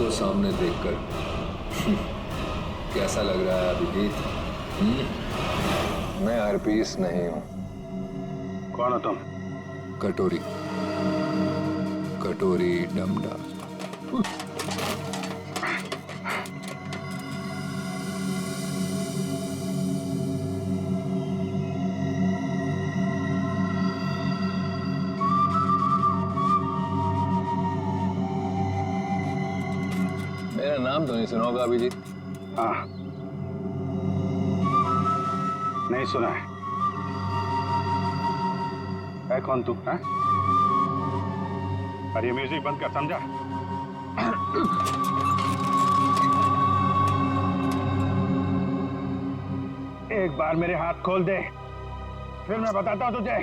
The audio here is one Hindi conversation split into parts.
को सामने देखकर कैसा लग रहा है अभिजीत? मैं हरपीस नहीं हूं। कौन हो तुम? कटोरी, कटोरी डमडा। मेरा नाम तो नहीं सुना होगा अभिजीत? हाँ, नहीं सुना है। कौन तू? हाँ? अरे म्यूजिक बंद कर, समझा? एक बार मेरे हाथ खोल दे, फिर मैं बताता हूं तुझे।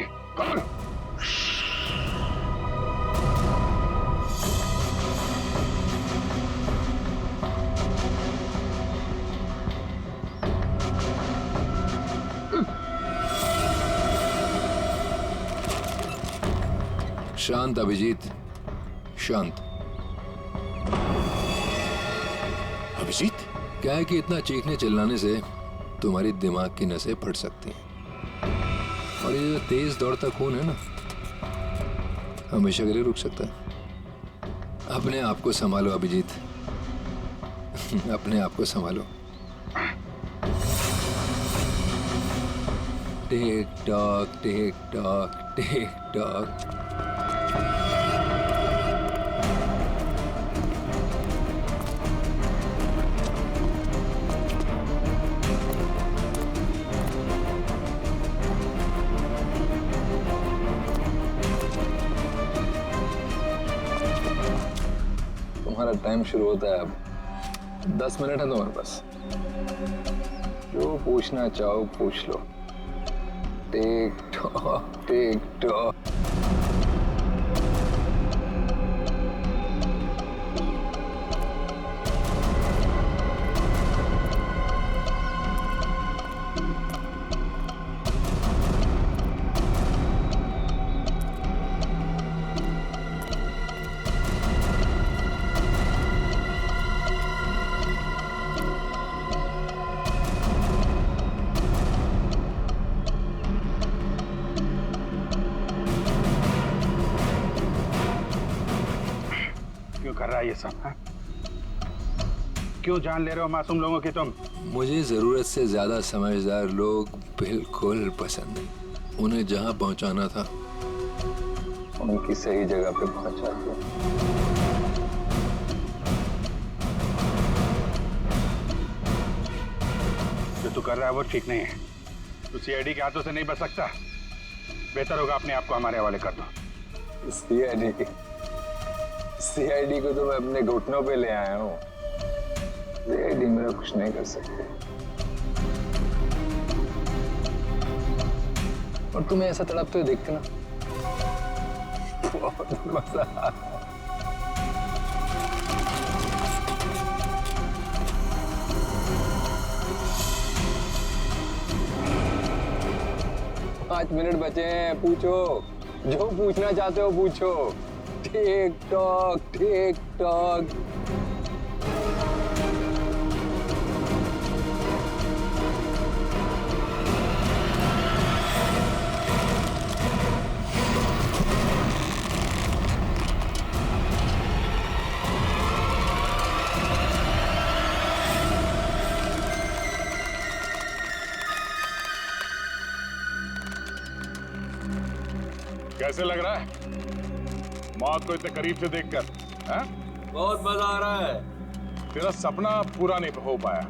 शांत अभिजीत, शांत। अभिजीत, क्या है कि इतना चीखने चिल्लाने से तुम्हारी दिमाग की नसें फट सकती हैं, और ये जो तेज दौड़ता खून है ना, हमेशा के लिए रुक सकता है। अपने आप को संभालो अभिजीत, अपने आप को संभालो। टिक tock, tick tock, tick talk. तुम्हारा टाइम शुरू होता है अब। 10 मिनट है तुम्हारे पास, जो पूछना चाहो पूछ लो। टिक टॉक, टिक टॉक। क्यों कर रहा है ये सब? हाँ? क्यों जान ले रहे हो मासूम लोगों की तुम? मुझे जरूरत से ज्यादा समझदार लोग बिल्कुल पसंद नहीं। उन्हें जहां पहुंचाना था उनकी सही जगह पे पहुंचा दिया। जो तू कर रहा है वो ठीक नहीं है। तू सीआईडी के हाथों से नहीं बच सकता। बेहतर होगा अपने आप को हमारे हवाले कर दो। सीआईडी को तो मैं अपने घुटनों पे ले आया हूँ। सीआईडी मेरा कुछ नहीं कर सकते। और तुम्हें ऐसा तड़पते हुए देखते ना, बहुत मजा आता है। पाँच मिनट बचे हैं, पूछो जो पूछना चाहते हो पूछो। टिक टॉक, टिक टॉक। कैसे लग रहा है मौत को इतने करीब से देखकर? बहुत मजा आ रहा है। तेरा सपना पूरा नहीं हो पाया।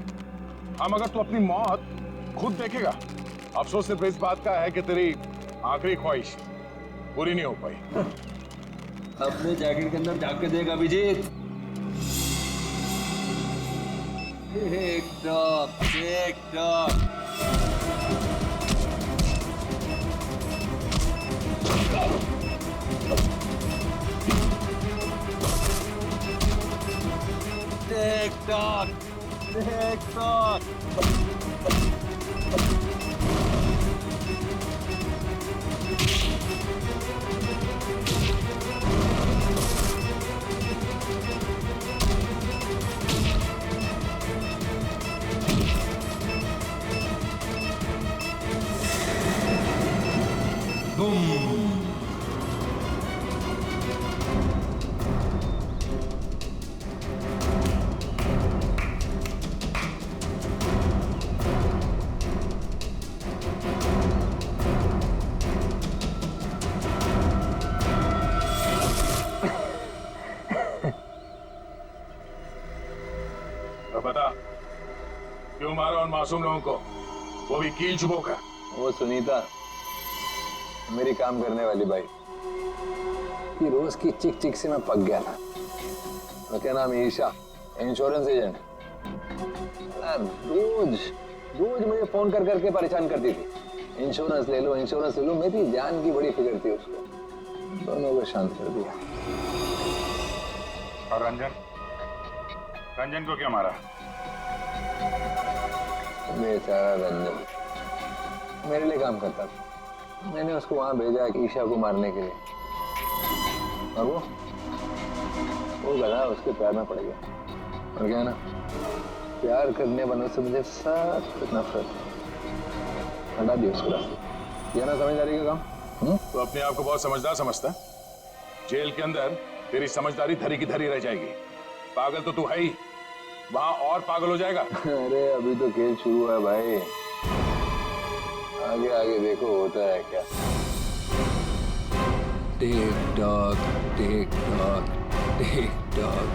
हम अगर तू अपनी मौत खुद देखेगा, अफसोस सिर्फ इस बात का है कि तेरी आखिरी ख्वाहिश पूरी नहीं हो पाई। अपने जैकेट के अंदर झांक के देख Abhijit. Tick tock, tick tock. Tick tock, tick tock. तो बता क्यों मारा उन मासूम लोगों को, वो भी कील चुबो कर। वो सुनीता मेरी काम करने वाली बाई कि रोज की चिक चिक से मैं पक गया था। तो क्या नाम है, ईशा, इंश्योरेंस एजेंट। रोज रोज मुझे फोन कर करके परेशान करती थी, इंश्योरेंस ले लो इंश्योरेंस ले लो। मेरी जान की बड़ी फिक्र थी उसको, दोनों को शांत कर दिया। और रंजन, रंजन को क्यों मारा? बेचारा रंजन मेरे लिए काम करता था, मैंने उसको वहां भेजा ईशा को मारने के लिए, और वो गधा उसके पैर में पड़ गया। और क्या ना, प्यार करने वालों से मुझे सख्त नफरत है, हटा दिया उसको रास्ते। ये ना समझदारी का काम। तो अपने आप को बहुत समझदार समझता है? जेल के अंदर तेरी समझदारी धरी की धरी रह जाएगी। पागल तो तू है ही, वहां और पागल हो जाएगा। अरे अभी तो खेल शुरू है भाई, आगे आगे देखो होता है क्या। टिक tock tick tock tick talk.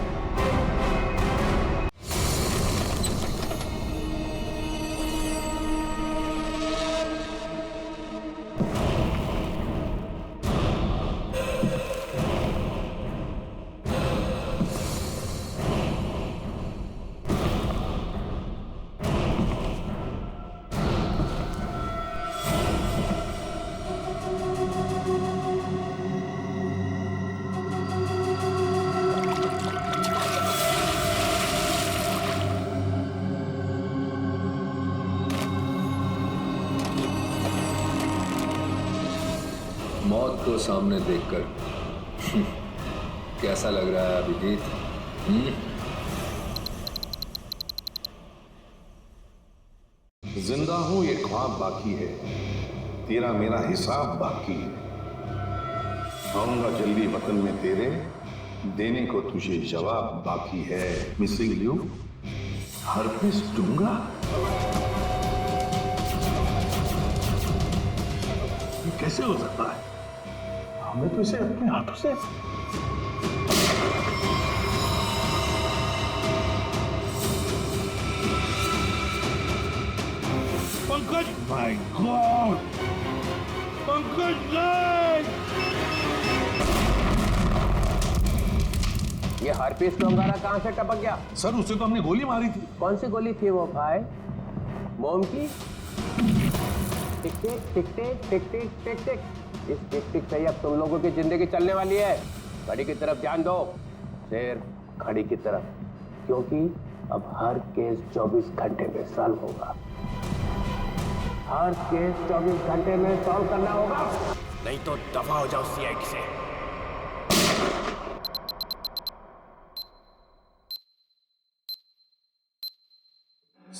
मौत को सामने देखकर कैसा लग रहा है अभिजीत? जिंदा हूं ये ख्वाब बाकी है, तेरा मेरा हिसाब बाकी है। आऊंगा जल्दी वतन में तेरे, देने को तुझे जवाब बाकी है। मिसिंग यू, हरपिस दूंगा। ये कैसे हो सकता है? हमें तो इसे अपने हाथों से पंकज, माय गॉड, पंकज नहीं! ये हरपीस डोंगारा कहाँ से टपक गया? सर उसे तो हमने गोली मारी थी। कौन सी गोली थी वो भाई? मोम की? टिक टिक टिक टिक टिक टिक टिक टिक। इस टिक टिक से ही अब तुम लोगों की जिंदगी चलने वाली है। घड़ी की तरफ ध्यान दो, सिर्फ घड़ी की तरफ, क्योंकि अब हर केस 24 घंटे में सॉल्व होगा। हर केस 24 घंटे में सॉल्व करना होगा, नहीं तो दफा हो जाओ सीआईडी से।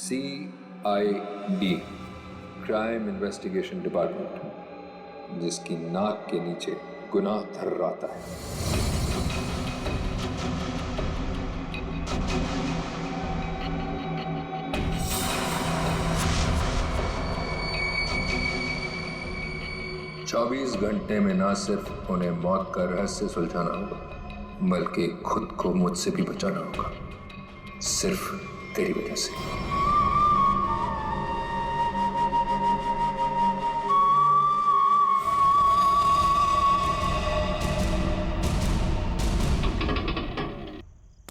CID, क्राइम इन्वेस्टिगेशन डिपार्टमेंट, जिसकी नाक के नीचे गुनाह थर्राता है। चौबीस घंटे में ना सिर्फ उन्हें मौत का रहस्य सुलझाना होगा, बल्कि खुद को मुझसे भी बचाना होगा, सिर्फ तेरी वजह से।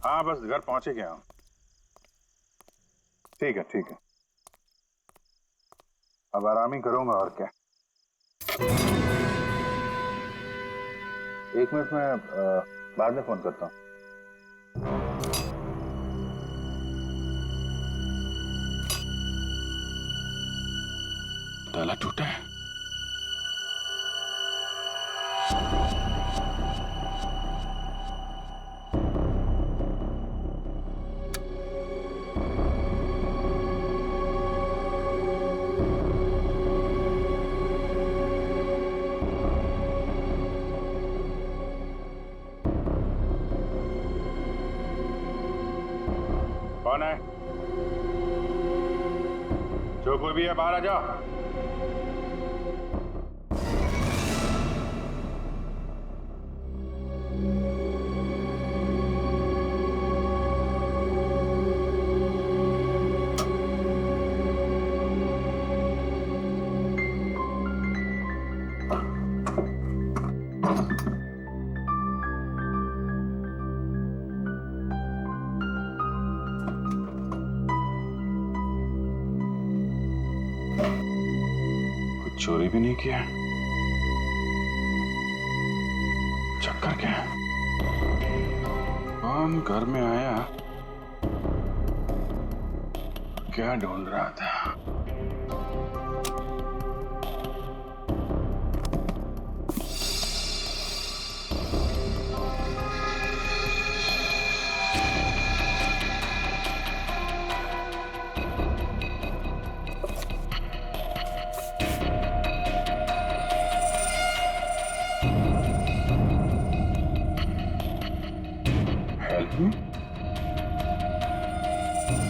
हाँ बस घर पहुंचे गया हूं। ठीक है ठीक है, अब आराम ही करूंगा और क्या। एक मिनट में बाद में फोन करता हूं। ताला टूटा है। कौन है? जो कोई भी है बाहर आ जाओ। चोरी भी नहीं किया। चक्कर क्या है? कौन घर में आया? क्या ढूंढ रहा था?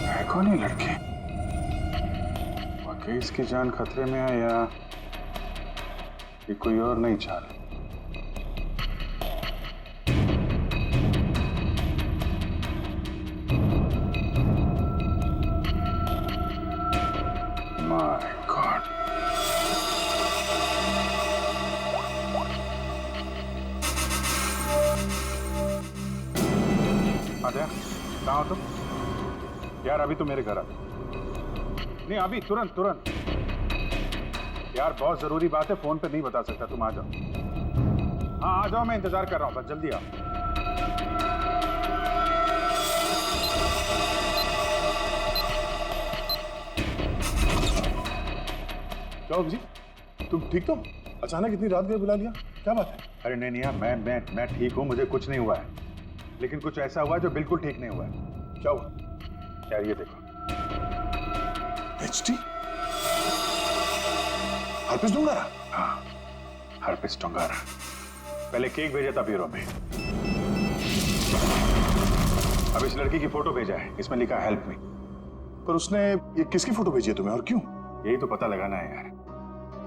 है कौन ये लड़के? वाकई इसकी जान खतरे में है या ये कोई और नहीं चाल? My God. आद्या, कहाँ हो तुम? यार अभी तो मेरे घर आ। नहीं अभी तुरंत तुरंत। यार बहुत जरूरी बात है, फोन पे नहीं बता सकता, तुम आ जाओ। हाँ आ जाओ, मैं इंतजार कर रहा हूँ, बस जल्दी आओ। क्या जी, तुम ठीक तो? अचानक इतनी रात में बुला लिया, क्या बात है? अरे नहीं यार, मैं ठीक हूँ, मुझे कुछ नहीं हुआ है। लेकिन कुछ ऐसा हुआ जो बिल्कुल ठीक नहीं हुआ है। क्या हुआ? यार ये देखो। एचटी? हर्पिस डोंगारा? हाँ, हर्पिस डोंगारा। पहले केक भेजा था ब्यूरो में, अब इस लड़की की फोटो भेजा है, इसमें लिखा हेल्प मी। पर उसने ये किसकी फोटो भेजी है तुम्हें और क्यों? यही तो पता लगाना है यार।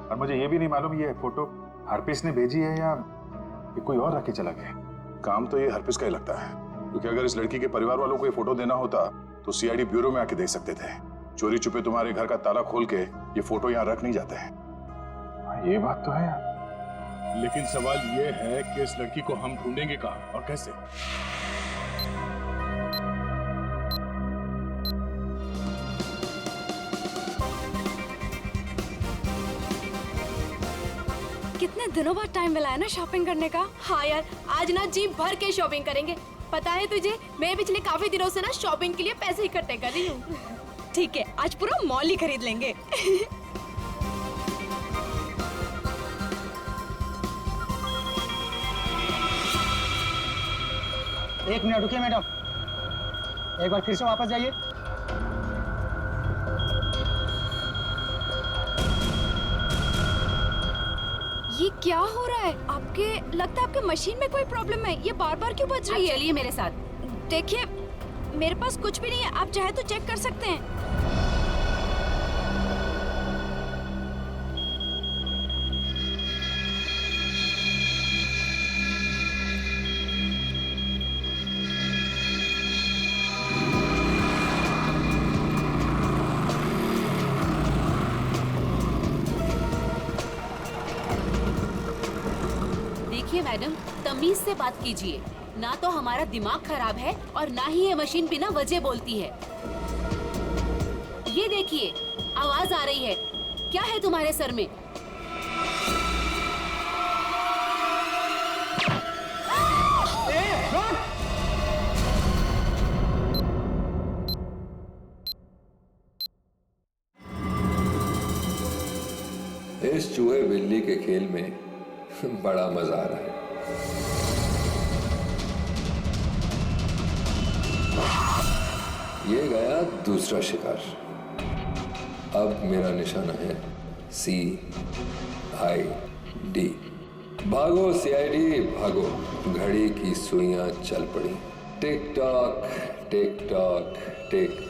और मुझे ये भी नहीं मालूम ये फोटो हर्पिस ने भेजी है या ये कोई और रख के चला गया। काम तो ये हर्पिस का ही लगता है, क्योंकि अगर इस लड़की के परिवार वालों को ये फोटो देना होता तो सीआईडी ब्यूरो में आके दे सकते थे। चोरी छुपे तुम्हारे घर का ताला खोल के ये फोटो यहाँ रख नहीं जाते हैं। ये बात तो है यार। लेकिन सवाल ये है कि इस लड़की को हम ढूंढेंगे कहाँ और कैसे? कितने दिनों बाद टाइम मिला है ना शॉपिंग करने का। हाँ यार, आज ना जी भर के शॉपिंग करेंगे। पता है तुझे, मैं पिछले काफी दिनों से ना शॉपिंग के लिए पैसे इकट्ठे कर रही हूँ। ठीक है, आज पूरा मॉल ही खरीद लेंगे। एक मिनट रुकिए मैडम, एक बार फिर से वापस जाइए। ये क्या हो रहा है? आपके लगता है आपके मशीन में कोई प्रॉब्लम है, ये बार बार क्यों बज रही है? चलिए मेरे साथ। देखिए मेरे पास कुछ भी नहीं है, आप चाहे तो चेक कर सकते हैं। देखिए मैडम, तमीज से बात कीजिए। ना तो हमारा दिमाग खराब है और ना ही ये मशीन बिना वजह बोलती है। ये देखिए, आवाज आ रही है। क्या है तुम्हारे सर में? इस चूहे बिल्ली के खेल में बड़ा मजा आ रहा है। ये गया दूसरा शिकार। अब मेरा निशाना है CID। भागो CID भागो, घड़ी की सुइयां चल पड़ी। टिक टॉक टिक टॉक टिक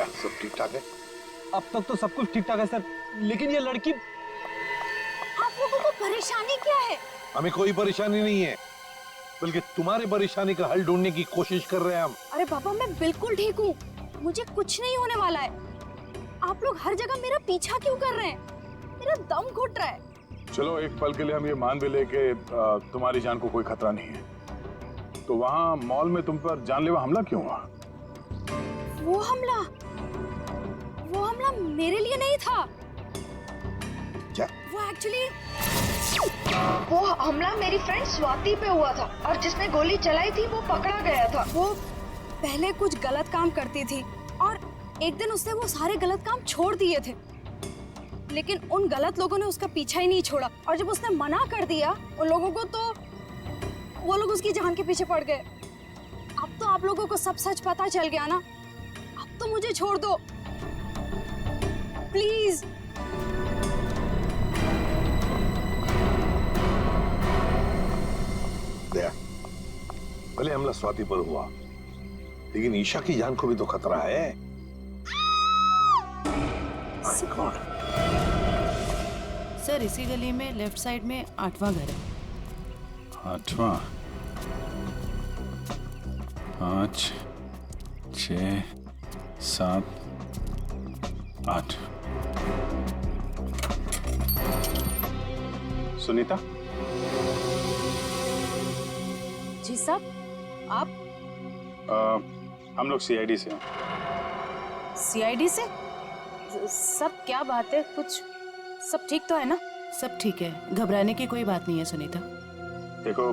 क्या सब ठीक ठाक है? अब तक तो सब कुछ ठीक ठाक है सर, लेकिन ये लड़की। आप लोगों को परेशानी क्या है? हमें कोई परेशानी नहीं है, बल्कि तुम्हारी परेशानी का हल ढूंढने की कोशिश कर रहे हैं हम। अरे पापा मैं बिल्कुल ठीक हूँ, मुझे कुछ नहीं होने वाला है। आप लोग हर जगह मेरा पीछा क्यों कर रहे हैं? मेरा दम घुट रहा है। चलो एक पल के लिए हम ये मान भी ले कि तुम्हारी जान को कोई खतरा नहीं है, तो वहाँ मॉल में तुम पर जानलेवा हमला क्यों हुआ? वो हमला मेरे लिए नहीं था। क्या? वो एक्चुअली वो हमला मेरी फ्रेंड स्वाति पे हुआ था और जिसने गोली चलाई थी वो पकड़ा गया था। वो पहले कुछ गलत काम करती थी और एक दिन उसने वो सारे गलत काम छोड़ दिए थे, लेकिन उन गलत लोगों ने उसका पीछा ही नहीं छोड़ा और जब उसने मना कर दिया उन लोगों को तो वो लोग उसकी जान के पीछे पड़ गए। अब तो आप लोगों को सब सच पता चल गया ना, अब तो मुझे छोड़ दो प्लीज। दया, भले हमला स्वाति पर हुआ, लेकिन ईशा की जान को भी तो खतरा है। सर इसी गली में लेफ्ट साइड में 8वां घर है। 8वां? 5, 6, 7, 8। सुनीता? जी साहब, आप? हम लोग सीआईडी से हैं। सीआईडी से? सब क्या बात है? कुछ सब ठीक तो है ना? सब ठीक है, घबराने की कोई बात नहीं है सुनीता। देखो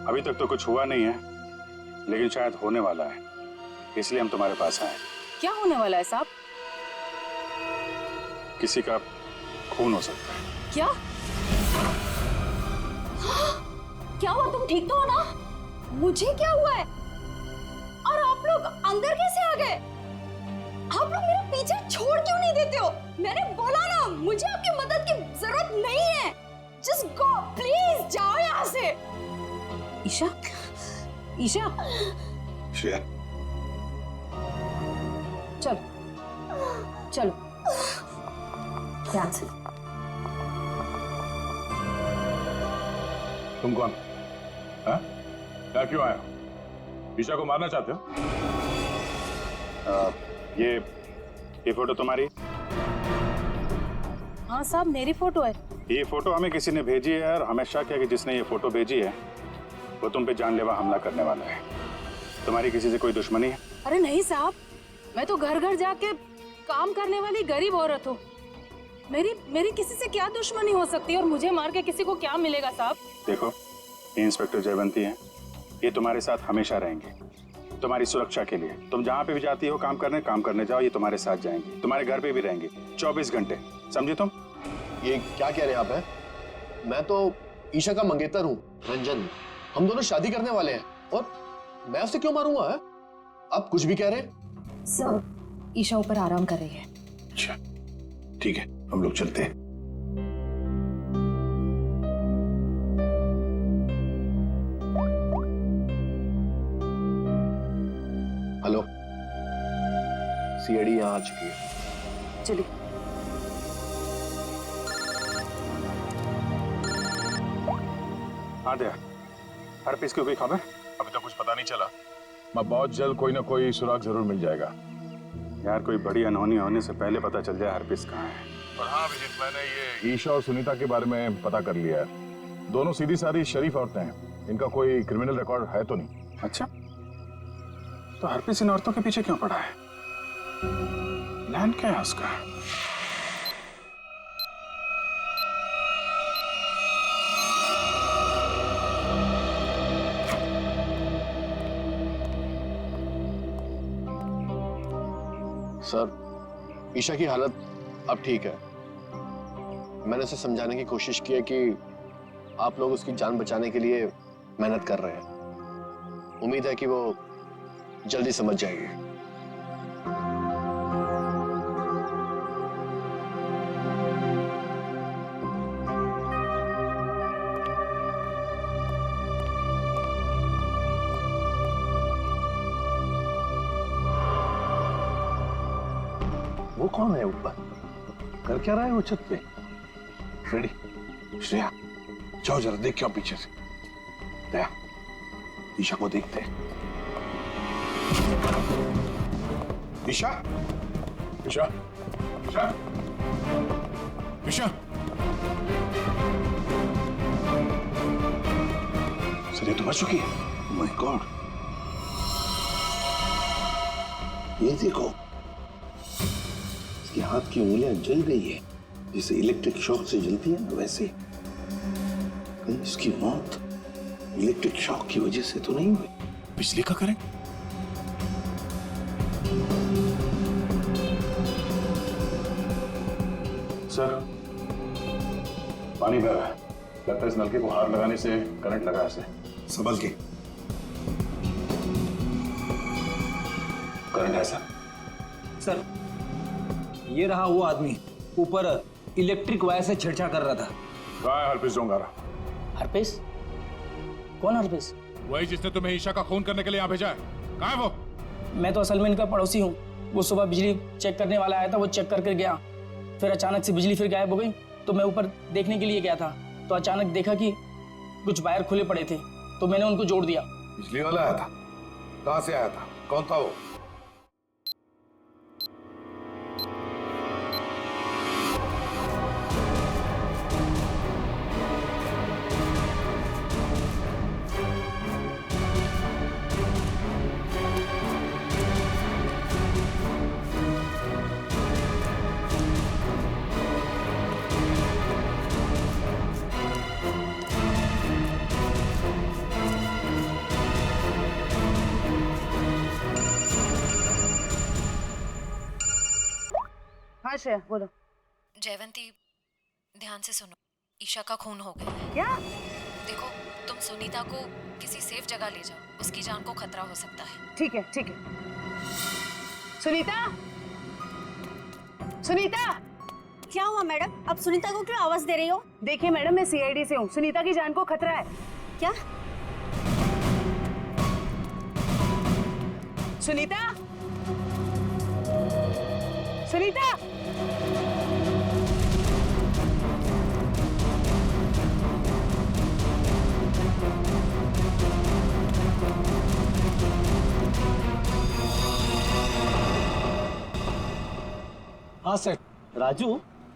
अभी तक तो कुछ हुआ नहीं है, लेकिन शायद होने वाला है, इसलिए हम तुम्हारे पास आए। क्या होने वाला है साहब? किसी का खून हो सकता है। क्या? क्या हुआ? तुम ठीक तो हो ना? मुझे क्या हुआ है? और आप लोग अंदर कैसे आ गए? आप लोग मेरा पीछे छोड़ क्यों नहीं देते हो? मैंने बोला ना, मुझे आपकी मदद की जरूरत नहीं है। जस्ट गो प्लीज, जाओ यहाँ से। ईशा, ईशा, श्रेया, चलो चलो ध्यान से। तुम कौन? हाँ? क्या क्यों आए हो? ईशा को मारना चाहते हो? ये फोटो तुम्हारी? हाँ साहब, मेरी फोटो है। ये फोटो हमें किसी ने भेजी है और हमें शक है कि जिसने ये फोटो भेजी है वो तुम पे जानलेवा हमला करने वाला है। तुम्हारी किसी से कोई दुश्मनी है? अरे नहीं साहब, मैं तो घर घर जाके काम करने वाली गरीब औरत हूँ। मेरी किसी से क्या दुश्मनी हो सकती है और मुझे मार के किसी को क्या मिलेगा साहब? देखो, ये इंस्पेक्टर जयवंती हैं, ये तुम्हारे साथ हमेशा रहेंगे, तुम्हारी सुरक्षा के लिए। तुम जहाँ पे भी जाती हो काम करने जाओ, ये तुम्हारे साथ जाएंगे, तुम्हारे घर पे भी रहेंगे 24 घंटे, समझे तुम? ये क्या कह रहे हैं आप? हैं? मैं तो ईशा का मंगेतर हूँ, रंजन। हम दोनों शादी करने वाले हैं और मैं उसे क्यों मारूंगा? है? आप कुछ भी कह रहे हैं? सर, ईशा ऊपर आराम कर रही है। अच्छा ठीक है, हम लोग चलते हैं। हेलो, सीआईडी यहाँ आ चुकी है। चलिए। हाँ दया, हर पीस की कोई खबर? अभी तक कुछ पता नहीं चला। मैं बहुत जल्द कोई ना कोई सुराग जरूर मिल जाएगा। यार कोई बड़ी अनहोनी होने से पहले पता चल जाए हर पीस कहाँ है। और हाँ अभिजीत, मैंने ये ईशा और सुनीता के बारे में पता कर लिया है। दोनों सीधी सादी शरीफ औरतें हैं, इनका कोई क्रिमिनल रिकॉर्ड है तो नहीं। अच्छा, तो हर पीस इन औरतों के पीछे क्यों पड़ा है? प्लान क्या है उसका? सर, ईशा की हालत अब ठीक है। मैंने उसे समझाने की कोशिश की है कि आप लोग उसकी जान बचाने के लिए मेहनत कर रहे हैं। उम्मीद है कि वो जल्दी समझ जाएगी। वो कौन है ऊपर? कर क्या रहा है वो छत पे? फ्रेडी, श्रेया, जाओ जरा देख क्या पीछे से। दया, ईशा को देखते हैं। ईशा, ईशा, ईशा, ईशा। सर ये तो बच चुकी है। माय गॉड, ये देखो, इसके हाथ की उंगलियां जल गई है, जैसे इलेक्ट्रिक शॉक से जलती है ना वैसे। कहीं इसकी मौत इलेक्ट्रिक शॉक की वजह से तो नहीं हुई? बिजली का करंट? सर, पानी बह रहा है। लगता है इस नलके को हाथ लगाने से करंट लगा इसे। संभल के। करंट है सर। सर, ये रहा वो आदमी ऊपर इलेक्ट्रिक वायर से छेड़छाड़ कर रहा था। कहाँ है हरप्रीत डोंगारा? हरपेश? कौन हरपेश? वही जिसने तुम्हें ईशा का खून करने के लिए यहाँ भेजा है। कहाँ है वो? मैं तो असल में इनका पड़ोसी हूँ। वो सुबह बिजली चेक करने वाला आया था, वो चेक करके गया, फिर अचानक से बिजली फिर गायब हो गई, तो मैं ऊपर देखने के लिए गया था, तो अचानक देखा कि कुछ वायर खुले पड़े थे, तो मैंने उनको जोड़ दिया। बिजली वाला आया था? कहाँ से आया था? कौन था वो? हाँ श्रेया बोलो। जयवंती, ध्यान से सुनो, ईशा का खून हो गया है। क्या? देखो, तुम सुनीता को किसी सेफ जगह ले जाओ, उसकी जान को खतरा हो सकता है। ठीक है ठीक है। सुनीता, सुनीता। क्या हुआ मैडम? अब सुनीता को क्यों आवाज दे रही हो? देखिए मैडम, मैं सीआईडी से हूँ, सुनीता की जान को खतरा है। क्या? सुनीता, सुनीता। हाँ सर। राजू,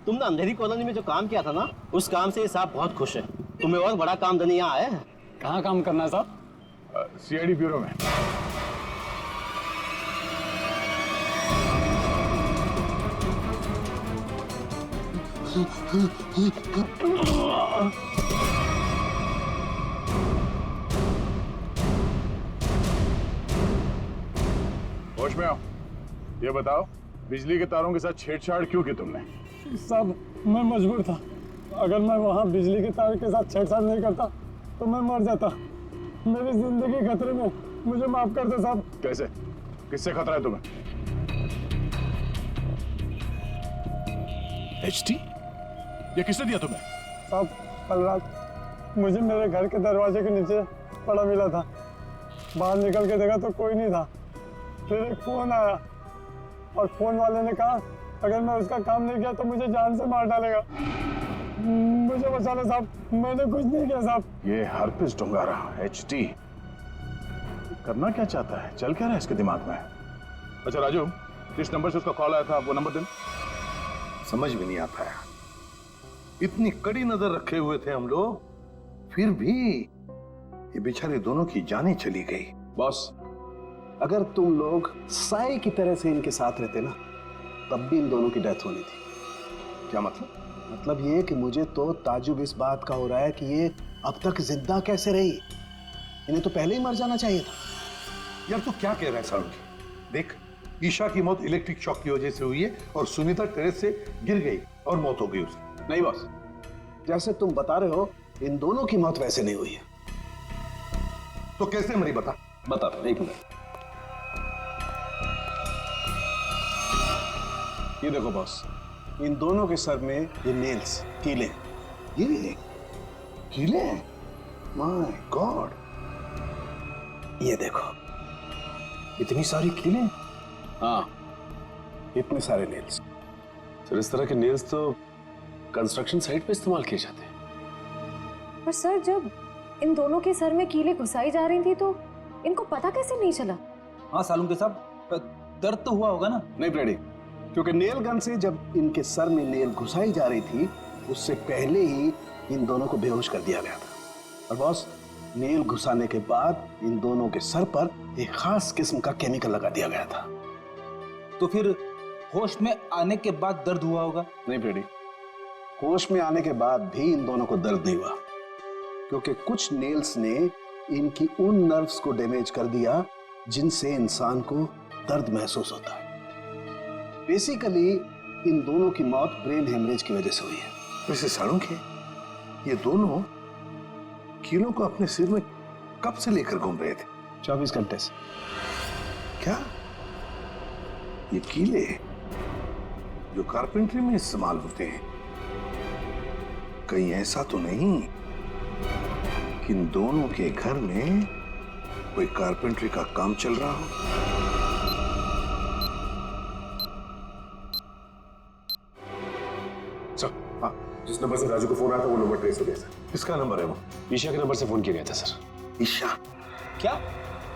तुमने अंधेरी कॉलोनी में जो काम किया था ना, उस काम से ये साहब बहुत खुश है। तुम्हें और बड़ा काम देने यहाँ आए हैं। कहाँ काम करना है साहब? सीआईडी ब्यूरो में। होश में आओ। ये बताओ, बिजली के तारों के साथ छेड़छाड़ क्यों की तुमने? साहब, मैं मजबूर था। अगर मैं वहाँ बिजली के तार के साथ छेड़छाड़ नहीं करता तो मैं मर जाता। मेरी जिंदगी खतरे में, मुझे माफ कर दो साहब। कैसे? किससे खतरा है तुम्हें? एचटी? ये किसने दिया तुम्हें? साहब, कल रात मुझे मेरे घर के दरवाजे के नीचे पड़ा मिला था। बाहर निकल के देखा तो कोई नहीं था। फिर एक फोन आया और फोन वाले ने कहा अगर मैं उसका काम नहीं किया तो मुझे जान से मार डालेगा। मुझे बचा लो साहब, मैंने कुछ नहीं किया साहब। ये हरप्रीत डोंगारा एचटी करना क्या चाहता है? चल क्या रहा है इसके दिमाग में? अच्छा राजू, किस नंबर से उसका कॉल आया था, वो नंबर देना। समझ में नहीं आता है, इतनी कड़ी नजर रखे हुए थे हम लोग, फिर भी ये बेचारे दोनों की जानें चली गई। बॉस, अगर तुम लोग साए की तरह से इनके साथ रहते ना, तब भी इन दोनों की डेथ होनी थी। क्या मतलब? मतलब ये कि मुझे तो ताजुब इस बात का हो रहा है कि ये अब तक जिंदा कैसे रही। इन्हें तो पहले ही मर जाना चाहिए था। यार तू क्या कह रहा है सारुण? देख, ईशा की मौत इलेक्ट्रिक शॉक की वजह से हुई है और सुनीता टेरेस से गिर गई और मौत हो गई उसकी। नहीं बॉस, जैसे तुम बता रहे हो, इन दोनों की मौत वैसे नहीं हुई है। तो कैसे मरी बता? बता, एक मिनट। ये देखो बॉस, इन दोनों के सर में ये नेल्स, कीले। ये कीले? माय गॉड, ये देखो, इतनी सारी कीले? हाँ, इतने सारे नेल्स। सर इस तरह के नेल्स तो कंस्ट्रक्शन साइट पे इस्तेमाल किए जाते हैं। पर सर जब इन दोनों के सर में कीलें घुसाई जा रही थी तो इनको पता कैसे नहीं चला? हाँ सालून साहब, दर्द तो हुआ होगा ना? नहीं फ्रेडी, क्योंकि नेल गन से जब इनके सर में नेल घुसाई जा रही थी उससे पहले ही इन दोनों को बेहोश कर दिया गया था। और बॉस, नेल घुसाने के बाद इन दोनों के सर पर एक खास किस्म का केमिकल लगा दिया गया था। तो फिर होश में आने के बाद दर्द हुआ होगा? नहीं फ्रेडी, होश में आने के बाद भी इन दोनों को दर्द नहीं हुआ, क्योंकि कुछ नेल्स ने इनकी उन नर्व्स को डैमेज कर दिया जिनसे इंसान को दर्द महसूस होता है। बेसिकली इन दोनों की मौत ब्रेन हेमरेज की वजह से हुई है। वैसे सालों के ये दोनों कीलों को अपने सिर में कब से लेकर घूम रहे थे? 24 घंटे से। क्या ये कीले जो कारपेंट्री में इस्तेमाल होते हैं, कहीं ऐसा तो नहीं कि इन दोनों के घर में कोई कारपेंट्री का काम चल रहा हो? जिस नंबर से राजू को फोन आया था वो नंबर ट्रेस हो गया सर। किसका नंबर है वो? ईशा के नंबर से फोन किया गया था सर। ईशा? क्या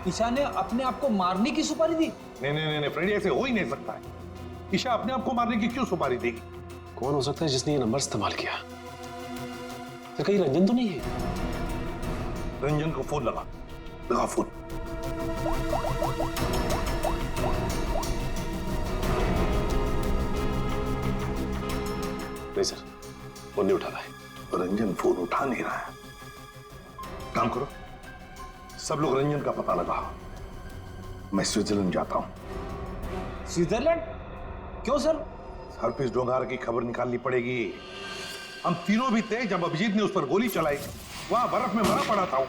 ईशा ने अपने आप को मारने की सुपारी दी? नहीं फ्रेडी, ऐसे हो ही नहीं सकता है। ईशा अपने आप को मारने की क्यों सुपारी देगी? कौन हो सकता है जिसने ये नंबर इस्तेमाल किया? तो कहीं रंजन तो नहीं है? रंजन को फोन लगा फोन। नहीं सर, फोन नहीं उठा रहा है। रंजन फोन उठा नहीं रहा है। काम करो, सब लोग रंजन का पता लगाओ। मैं स्विट्जरलैंड जाता हूं। स्विट्जरलैंड? क्यों सर? हरप्रीत डोंगार की खबर निकालनी पड़ेगी। हम तीनों भी थे जब अभिजीत ने उस पर गोली चलाई। वहां बर्फ में मरा पड़ा था वो,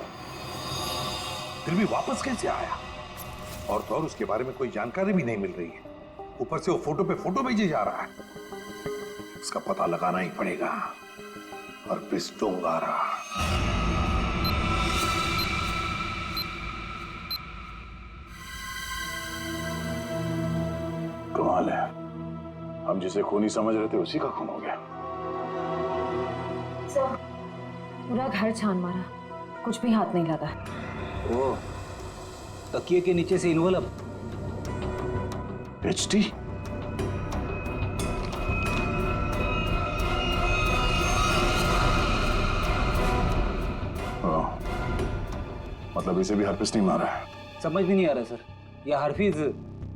फिर भी वापस कैसे आया? और तो और उसके बारे में कोई जानकारी भी नहीं मिल रही है। ऊपर से वो फोटो पे फोटो भेजे जा रहा है। इसका पता लगाना ही पड़ेगा। हरप्रीत डोंगारा। कमाल है, हम जिसे खूनी समझ रहे थे उसी का खून हो गया। सर, पूरा घर छान मारा, कुछ भी हाथ नहीं लगा। ओह, तकिए के नीचे से इन्वॉल्व। एचटी? मतलब इसे भी हरप्रीत नहीं मारा है? समझ भी नहीं आ रहा सर, यह हरफीज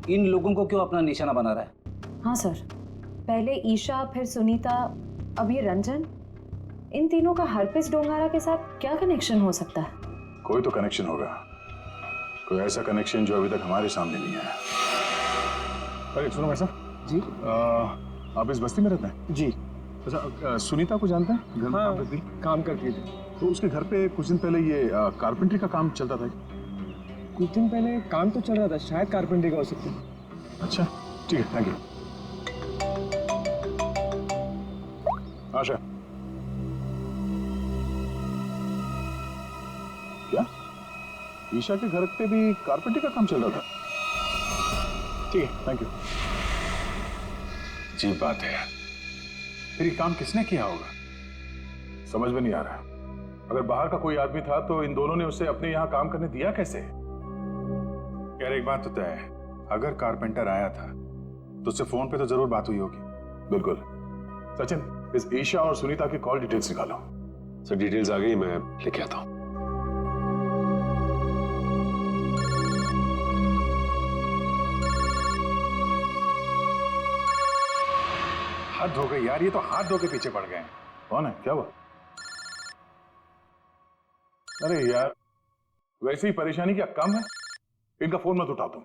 इन लोगों को क्यों अपना निशाना बना रहा है? हाँ सर, पहले ईशा, फिर सुनीता, अब ये रंजन। इन तीनों का हरप्रीत डोंगारा के साथ क्या कनेक्शन हो सकता है? कोई तो कनेक्शन होगा, कोई ऐसा कनेक्शन जो अभी तक हमारे सामने नहीं आया। अरे सुनो भाई साहब जी, आप इस बस्ती में रहते हैं? जी। अच्छा, सुनीता को जानते हैं? घर में हाँ, काम करती? काम करती थी। तो उसके घर पे कुछ दिन पहले ये कारपेंट्री का काम चलता था। कुछ दिन पहले काम तो चल रहा था, शायद कारपेंट्री का हो सकता है। अच्छा ठीक है, थैंक यू। आशा, क्या ईशा के घर पे भी कारपेंट्री का काम चल रहा था? ठीक है, थैंक यू। अजीब बात है यार, फिर ये काम किसने किया होगा? समझ में नहीं आ रहा। अगर बाहर का कोई आदमी था तो इन दोनों ने उसे अपने यहाँ काम करने दिया कैसे? यार एक बात तो तय है, अगर कारपेंटर आया था तो उससे फोन पे तो जरूर बात हुई होगी। बिल्कुल। सचिन, इस ईशा और सुनीता की कॉल डिटेल्स निकालो। सर डिटेल्स आ गई, मैं लेके आता हूँ। हाथ धो गए यार, ये तो हाथ धो के पीछे पड़ गए हैं। कौन है, क्या हुआ? अरे यार, वैसे ही परेशानी क्या कम है? इनका फोन मत उठा तुम।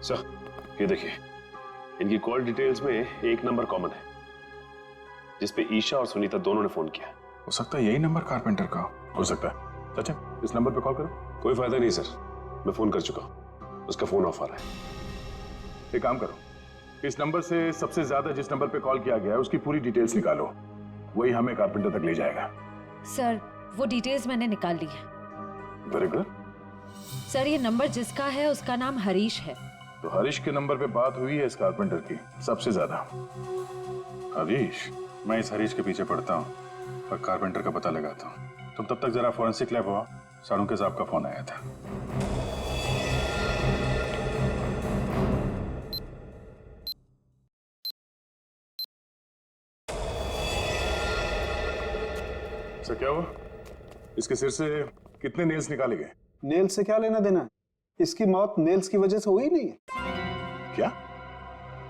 सर ये देखिए, इनकी कॉल डिटेल्स में एक नंबर कॉमन है जिसपे ईशा और सुनीता दोनों ने फोन किया। हो सकता है यही नंबर कारपेंटर का हो सकता है। सचिन, इस नंबर पे कॉल करो। कोई फायदा नहीं सर, मैं फोन कर चुका हूं, उसका फोन ऑफ आ रहा है। एक काम करो, इस नंबर से सबसे ज्यादा जिस नंबर पे कॉल किया गया है उसकी पूरी डिटेल्स निकालो, वही हमें कारपेंटर तक ले जाएगा। सर वो डिटेल्स मैंने निकाल ली है। Very good. सर ये नंबर जिसका है उसका नाम हरीश है। तो हरीश के नंबर पे बात हुई है इस कारपेंटर की सबसे ज्यादा। हरीश, मैं इस हरीश के पीछे पड़ता हूँ और कारपेंटर का पता लगाता हूँ। तुम तब तक जरा फॉरेंसिक लैब हुआ। साळुंखे साहब का फोन आया था। सर क्या हुआ? इसके सिर से कितने नेल्स निकाले गए? नेल से क्या लेना देना? इसकी मौत नेल्स की वजह से हुई नहीं है। क्या?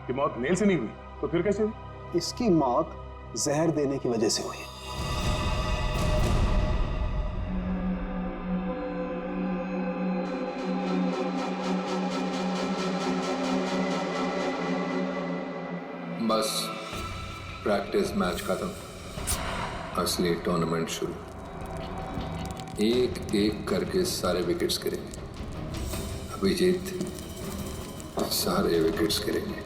कि मौत नेल से नहीं हुई तो फिर कैसे हुई? इसकी मौत जहर देने की वजह से हुई है। बस प्रैक्टिस मैच खत्म, असली टूर्नामेंट शुरू। एक एक करके सारे विकेट्स गिरेंगे। अभिजीत सारे विकेट्स गिरेंगे।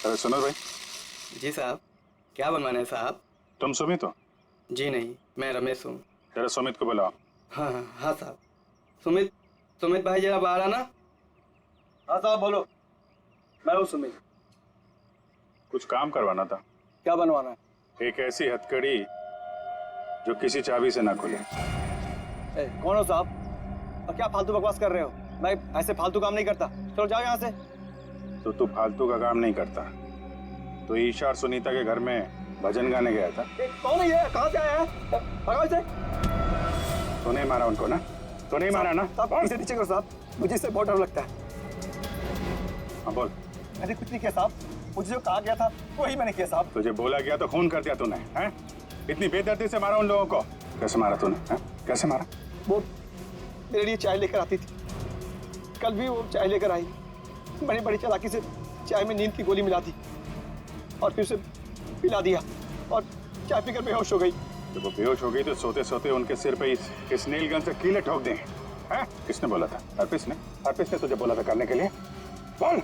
अरे सुनो भाई। जी साहब, क्या बनवाना है साहब? तुम सुमित हो? जी नहीं, मैं रमेश हूँ। जरा सुमित को बुलाओ। हाँ हाँ हाँ साहब। सुमित भाई जरा बाहर आना। हाँ साहब बोलो। मैं हूँ सुमित। कुछ काम करवाना था। क्या बनवाना है? एक ऐसी हथकड़ी जो किसी चाबी से ना खुले। कौन हो साहब और क्या फालतू बकवास कर रहे हो? मैं ऐसे फालतू काम नहीं करता। चलो जाओ यहाँ से। तो तू फालतू का काम नहीं करता तो ईशा और सुनीता के घर में भजन गाने गया था। कौन है ये? कहाँ से आया है? भगाओ इसे। तो नहीं मारा उनको ना? तो नहीं मारा ना? साहब इसे नीचे करो साहब, मुझे इससे बहुत डर लगता है। हाँ बोल। मैंने कुछ नहीं किया साहब, मुझे जो कहा गया था वही मैंने किया साहब। तुझे बोला गया तो खून कर दिया तूने, हैं? इतनी बेदर्दी से मारा उन लोगों को? कैसे मारा तूने, हैं? कैसे मारा? वो मेरे लिए चाय लेकर आती थी, कल भी वो चाय लेकर आई। मैंने बड़ी चालाकी से चाय में नींद की गोली मिला दी और फिर उसे पिला दिया और चाय पीकर बेहोश हो गई। जब वो बेहोश हो गई तो सोते सोते उनके सिर पे इस नील गन से कीले ठोक दें, हैं? किसने बोला था? हरप्रीत ने? हरप्रीत ने तुझे बोला था करने के लिए? बोल।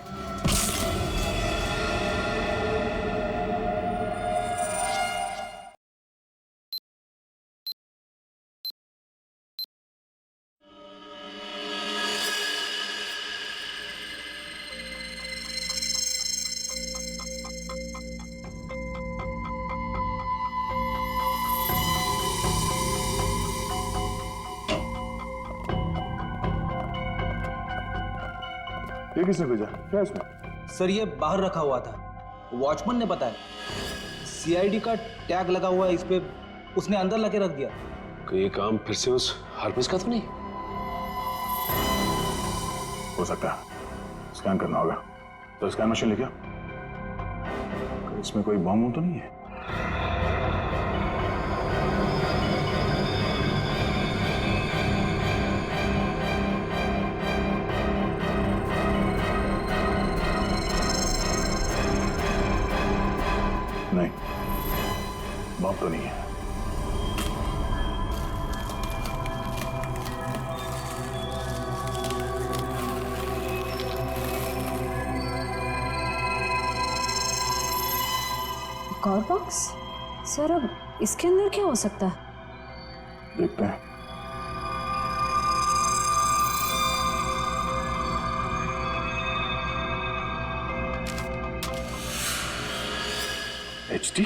ये किसने भेजा? क्या है इसमें? सर ये बाहर रखा हुआ था, वॉचमैन ने बताया। सीआईडी का टैग लगा हुआ है इस पे, उसने अंदर लाके रख दिया। ये काम फिर से उस हरप्रीत का तो नहीं? हो सकता है। स्कैन करना होगा। तो स्कैन मशीन लेके आओ। इसमें कोई बम तो नहीं है? नहीं, बम तो नहीं है। एक और बॉक्स? सर अब इसके अंदर क्या हो सकता है? देखते हैं। HD?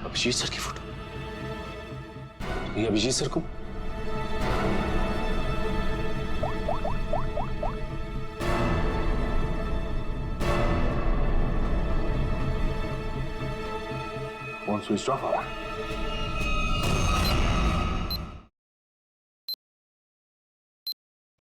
अभिजीत सर की फोटो। ये अभिजीत सर को फोन स्विच ऑफ आ रहा है।